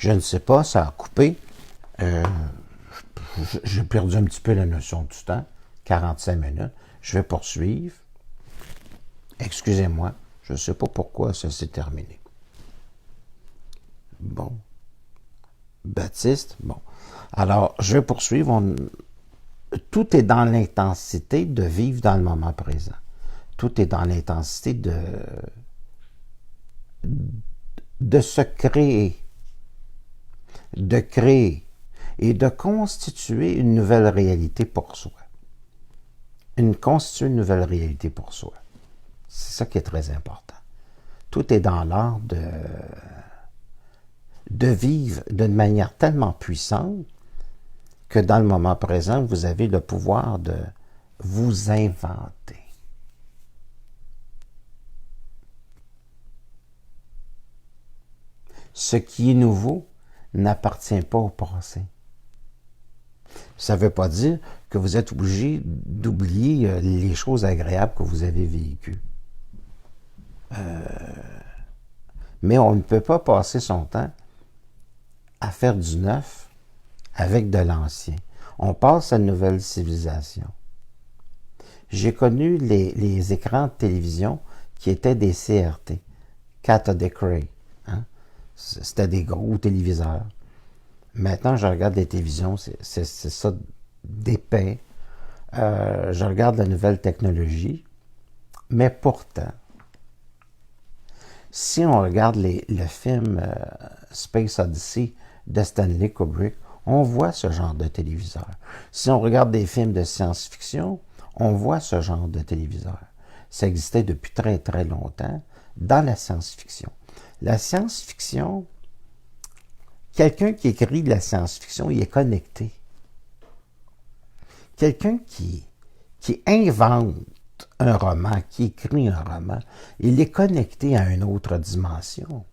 Je ne sais pas, ça a coupé. Euh, j'ai perdu un petit peu la notion du temps. 45 minutes. Je vais poursuivre. Excusez-moi, je ne sais pas pourquoi ça s'est terminé. Bon. Baptiste, bon. Alors, je vais poursuivre. Tout est dans l'intensité de vivre dans le moment présent. Tout est dans l'intensité de se créer, de créer et de constituer une nouvelle réalité pour soi. Constituer une nouvelle réalité pour soi. C'est ça qui est très important. Tout est dans l'art de vivre d'une manière tellement puissante que dans le moment présent, vous avez le pouvoir de vous inventer. Ce qui est nouveau n'appartient pas au passé. Ça ne veut pas dire que vous êtes obligé d'oublier les choses agréables que vous avez vécues. Mais on ne peut pas passer son temps à faire du neuf avec de l'ancien. On passe à une nouvelle civilisation. J'ai connu les écrans de télévision qui étaient des CRT, Cathodic Ray. Hein? C'était des gros téléviseurs. Maintenant, je regarde les télévisions, c'est ça d'épais. Je regarde la nouvelle technologie. Mais pourtant, si on regarde le film Space Odyssey de Stanley Kubrick, on voit ce genre de téléviseur. Si on regarde des films de science-fiction, on voit ce genre de téléviseur. Ça existait depuis très très longtemps dans la science-fiction. La science-fiction, quelqu'un qui écrit de la science-fiction, il est connecté. Quelqu'un qui invente un roman, qui écrit un roman, il est connecté à une autre dimension.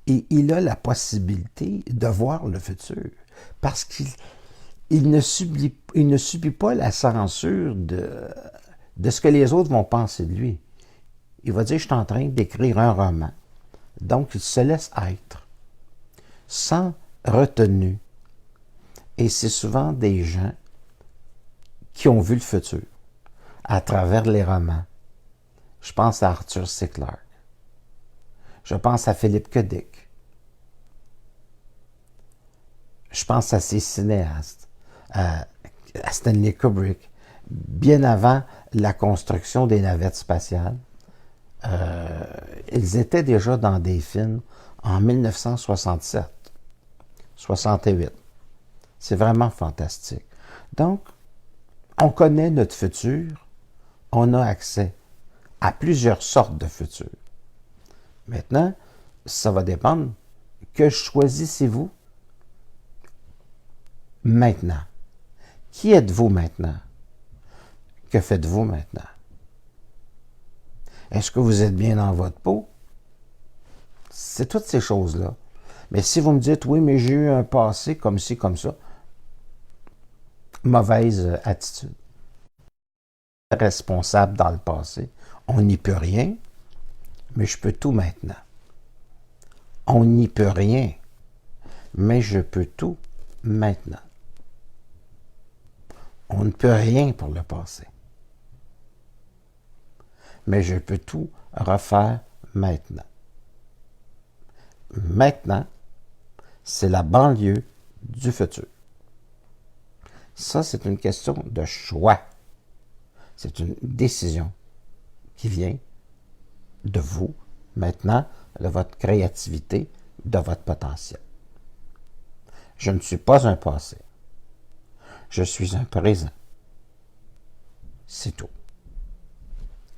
Et il a la possibilité de voir le futur. Parce qu'il ne subit pas la censure de ce que les autres vont penser de lui. Il va dire, je suis en train d'écrire un roman. Donc, il se laisse être, sans retenue. Et c'est souvent des gens qui ont vu le futur à travers les romans. Je pense à Arthur C. Clarke. Je pense à Philippe K. Dick. Je pense à ces cinéastes, à Stanley Kubrick, bien avant la construction des navettes spatiales. Ils étaient déjà dans des films en 1967, 68. C'est vraiment fantastique. Donc, on connaît notre futur, on a accès à plusieurs sortes de futurs. Maintenant, ça va dépendre. Que choisissez-vous maintenant? Qui êtes-vous maintenant? Que faites-vous maintenant? Est-ce que vous êtes bien dans votre peau? C'est toutes ces choses-là. Mais si vous me dites, oui, mais j'ai eu un passé comme ci, comme ça, mauvaise attitude. Responsable dans le passé. On n'y peut rien, mais je peux tout maintenant. On n'y peut rien, mais je peux tout maintenant. On ne peut rien pour le passé, mais je peux tout refaire maintenant. Maintenant, c'est la banlieue du futur. Ça, c'est une question de choix. C'est une décision qui vient de vous, maintenant, de votre créativité, de votre potentiel. Je ne suis pas un passé. Je suis un présent. C'est tout.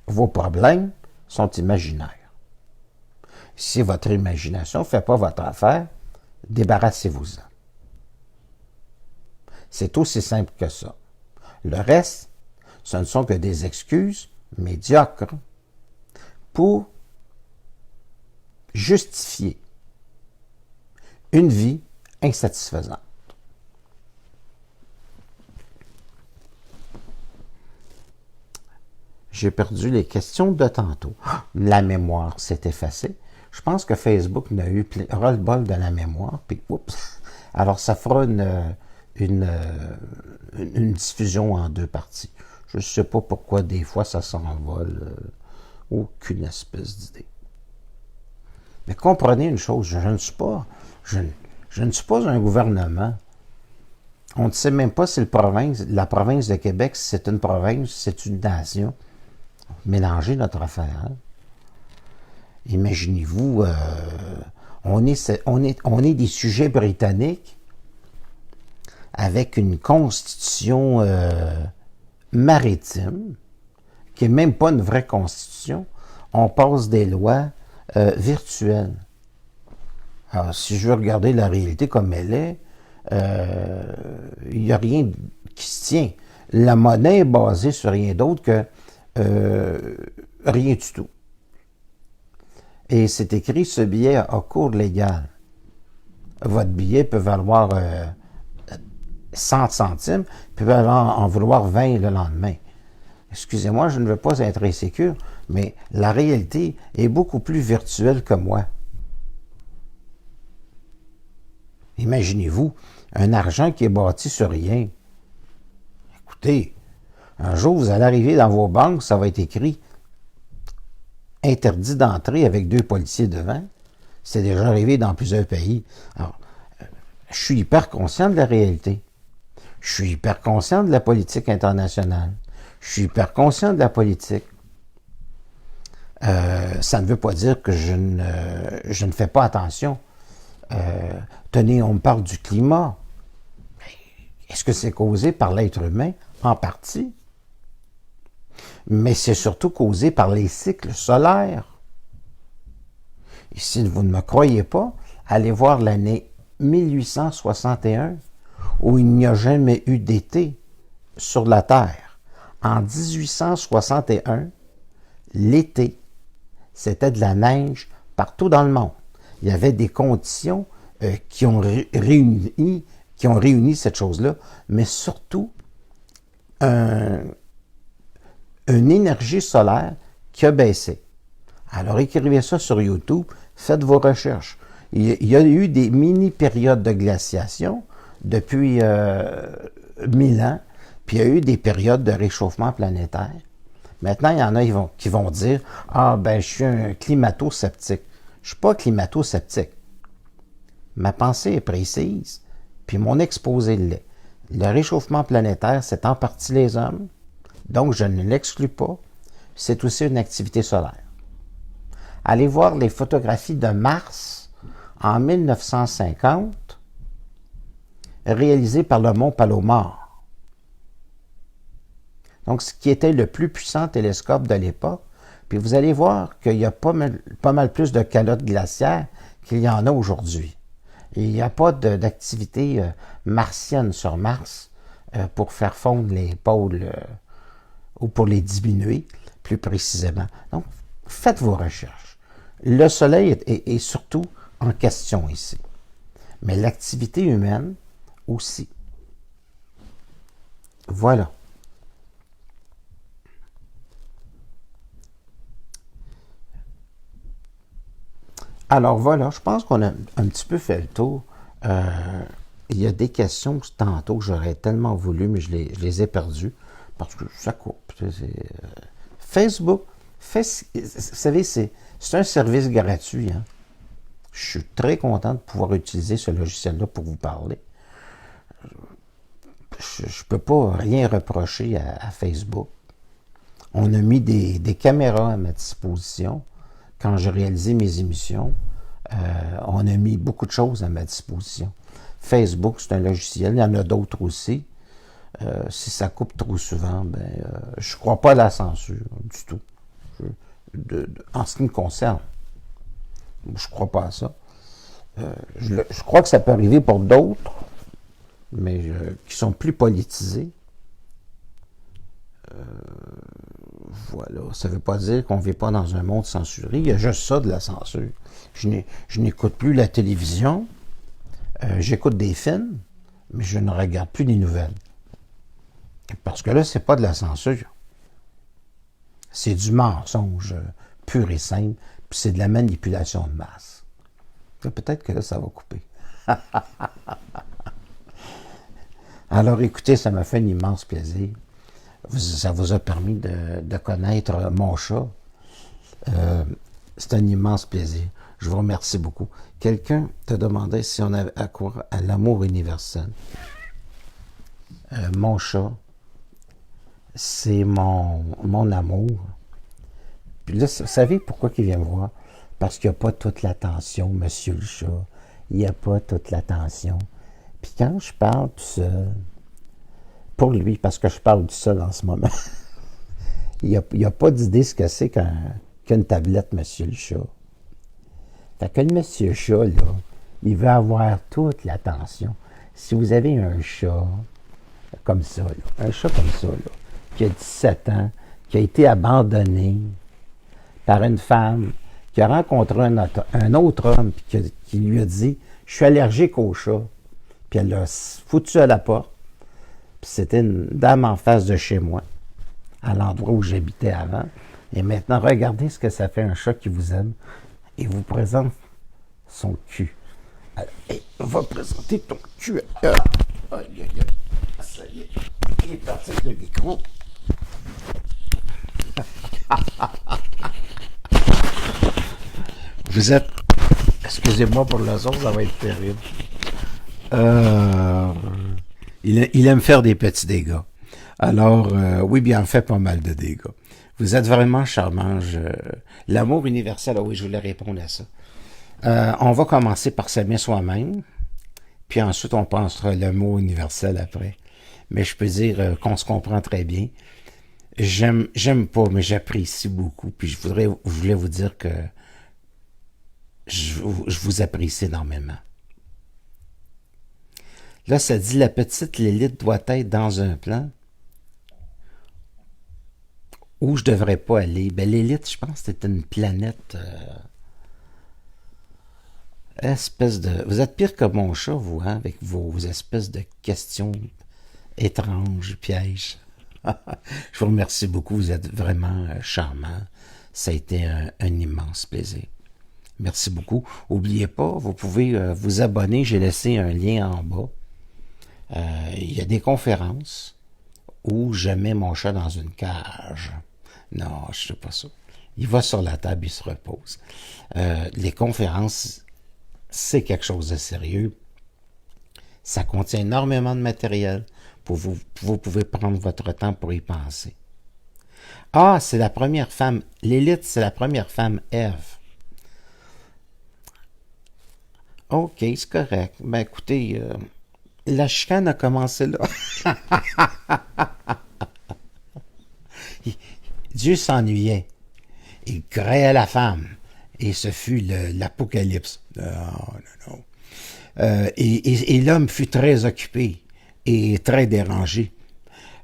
Vos problèmes sont imaginaires. Si votre imagination ne fait pas votre affaire, débarrassez-vous-en. C'est aussi simple que ça. Le reste, ce ne sont que des excuses médiocres pour justifier une vie insatisfaisante. J'ai perdu les questions de tantôt. La mémoire s'est effacée. Je pense que Facebook n'a eu ras-le-bol de la mémoire, puis oups. Alors, ça fera une diffusion en deux parties. Je ne sais pas pourquoi des fois ça s'envole. Aucune espèce d'idée. Mais comprenez une chose, je ne suis pas un gouvernement. On ne sait même pas si la province de Québec, si c'est une province, si c'est une nation. Mélangez notre affaire. Imaginez-vous, on est des sujets britanniques avec une constitution maritime, qui n'est même pas une vraie constitution. On passe des lois virtuelles. Alors, si je veux regarder la réalité comme elle est, il n'y a rien qui se tient. La monnaie est basée sur rien d'autre que rien du tout. Et c'est écrit, ce billet a cours légal. Votre billet peut valoir 100 centimes, peut en vouloir 20 le lendemain. Excusez-moi, je ne veux pas être insécure, mais la réalité est beaucoup plus virtuelle que moi. Imaginez-vous, un argent qui est bâti sur rien. Écoutez, un jour, vous allez arriver dans vos banques, ça va être écrit interdit d'entrer avec 2 policiers devant. C'est déjà arrivé dans plusieurs pays. Alors, je suis hyper conscient de la réalité. Je suis hyper conscient de la politique internationale. Je suis hyper conscient de la politique. Ça ne veut pas dire que je ne fais pas attention. Tenez, on me parle du climat. Est-ce que c'est causé par l'être humain? En partie. Mais c'est surtout causé par les cycles solaires. Et si vous ne me croyez pas, allez voir l'année 1861, où il n'y a jamais eu d'été sur la Terre. En 1861, l'été, c'était de la neige partout dans le monde. Il y avait des conditions qui ont réuni cette chose-là, mais surtout une énergie solaire qui a baissé. Alors, écrivez ça sur YouTube, faites vos recherches. Il y a eu des mini-périodes de glaciation depuis 1000 ans, puis il y a eu des périodes de réchauffement planétaire. Maintenant, il y en a qui vont dire « Ah, ben, je suis un climato-sceptique. » Je ne suis pas climato-sceptique. Ma pensée est précise, puis mon exposé l'est. Le réchauffement planétaire, c'est en partie les hommes, donc je ne l'exclus pas. C'est aussi une activité solaire. Allez voir les photographies de Mars en 1950, réalisées par le mont Palomar. Donc, ce qui était le plus puissant télescope de l'époque. Puis vous allez voir qu'il y a pas mal plus de calottes glaciaires qu'il y en a aujourd'hui. Il n'y a pas d'activité martienne sur Mars pour faire fondre les pôles ou pour les diminuer, plus précisément. Donc, faites vos recherches. Le Soleil est surtout en question ici. Mais l'activité humaine aussi. Voilà. Alors voilà, je pense qu'on a un petit peu fait le tour. Il y a des questions tantôt que j'aurais tellement voulu, mais je les ai perdues parce que ça coupe. Facebook, vous savez, c'est un service gratuit. Hein? Je suis très content de pouvoir utiliser ce logiciel-là pour vous parler. Je ne peux pas rien reprocher à Facebook. On a mis des caméras à ma disposition. Quand j'ai réalisé mes émissions, on a mis beaucoup de choses à ma disposition. Facebook, c'est un logiciel. Il y en a d'autres aussi. Si ça coupe trop souvent, je ne crois pas à la censure du tout. En ce qui me concerne, je ne crois pas à ça. Je crois que ça peut arriver pour d'autres, mais qui sont plus politisés. Voilà. Ça ne veut pas dire qu'on ne vit pas dans un monde censuré. Il y a juste ça de la censure. Je n'écoute plus la télévision. J'écoute des films, mais je ne regarde plus les nouvelles. Parce que là, c'est pas de la censure. C'est du mensonge pur et simple. Puis c'est de la manipulation de masse. Peut-être que là, ça va couper. Alors, écoutez, ça m'a fait un immense plaisir. Ça vous a permis de connaître mon chat. C'est un immense plaisir. Je vous remercie beaucoup. Quelqu'un te demandait si on avait à quoi à l'amour universel. Mon chat, c'est mon amour. Puis là, vous savez pourquoi il vient me voir? Parce qu'il n'y a pas toute l'attention, monsieur le chat. Il n'y a pas toute l'attention. Puis quand je parle tout seul, pour lui, parce que je parle tout seul en ce moment, il n'y a pas d'idée ce que c'est qu'une tablette, monsieur le chat. Fait que le monsieur chat, là, il veut avoir toute l'attention. Si vous avez un chat comme ça, là, un chat comme ça, là, qui a 17 ans, qui a été abandonné par une femme, qui a rencontré un autre homme, puis qui lui a dit « Je suis allergique au chat », puis elle l'a foutu à la porte. Puis c'était une dame en face de chez moi, à l'endroit où j'habitais avant. Et maintenant, regardez ce que ça fait un chat qui vous aime et vous présente son cul. Alors, on va présenter ton cul. Aïe, aïe, aïe. Ça y est, il est parti avec le micro. Vous êtes... Excusez-moi pour le son, ça va être terrible. Il aime faire des petits dégâts. Alors, oui, bien, il fait pas mal de dégâts. Vous êtes vraiment charmant. L'amour universel, oui, je voulais répondre à ça. On va commencer par s'aimer soi-même, puis ensuite on pensera le mot universel après. Mais je peux dire qu'on se comprend très bien. J'aime pas, mais j'apprécie beaucoup. Puis je voulais vous dire que je vous apprécie énormément. Là, ça dit la petite Lilith doit être dans un plan où je devrais pas aller. Ben, Lilith, je pense que c'était une planète espèce de... Vous êtes pire que mon chat, vous, hein, avec vos espèces de questions étranges, pièges. Je vous remercie beaucoup, vous êtes vraiment charmant. Ça a été un immense plaisir. Merci beaucoup. N'oubliez pas, vous pouvez vous abonner. J'ai laissé un lien en bas. Il y a des conférences où je mets mon chat dans une cage. Non, je ne sais pas ça. Il va sur la table, il se repose. Les conférences, c'est quelque chose de sérieux. Ça contient énormément de matériel. Vous pouvez prendre votre temps pour y penser. Ah, c'est la première femme. Lilith, c'est la première femme Ève. OK, c'est correct. Ben écoutez, la chicane a commencé là. Dieu s'ennuyait. Il créait la femme. Et ce fut l'apocalypse. Non. Et l'homme fut très occupé et très dérangé.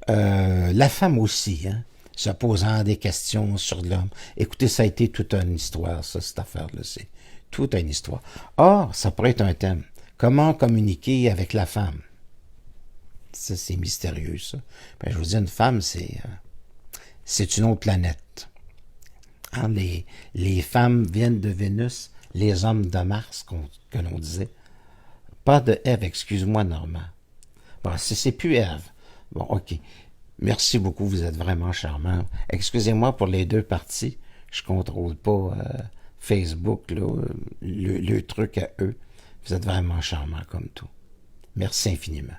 La femme aussi, hein, se posant des questions sur l'homme. Écoutez, ça a été toute une histoire, ça, cette affaire-là. C'est toute une histoire. Or, ça pourrait être un thème. Comment communiquer avec la femme? Ça, c'est mystérieux, ça. Ben, je vous dis, une femme, c'est une autre planète. Hein, les femmes viennent de Vénus, les hommes de Mars, que l'on disait. Pas de Ève, excuse-moi, Normand. Bon, c'est plus Ève. Bon, OK. Merci beaucoup, vous êtes vraiment charmant. Excusez-moi pour les deux parties. Je contrôle pas Facebook, là, le truc à eux. Vous êtes vraiment charmant comme tout. Merci infiniment.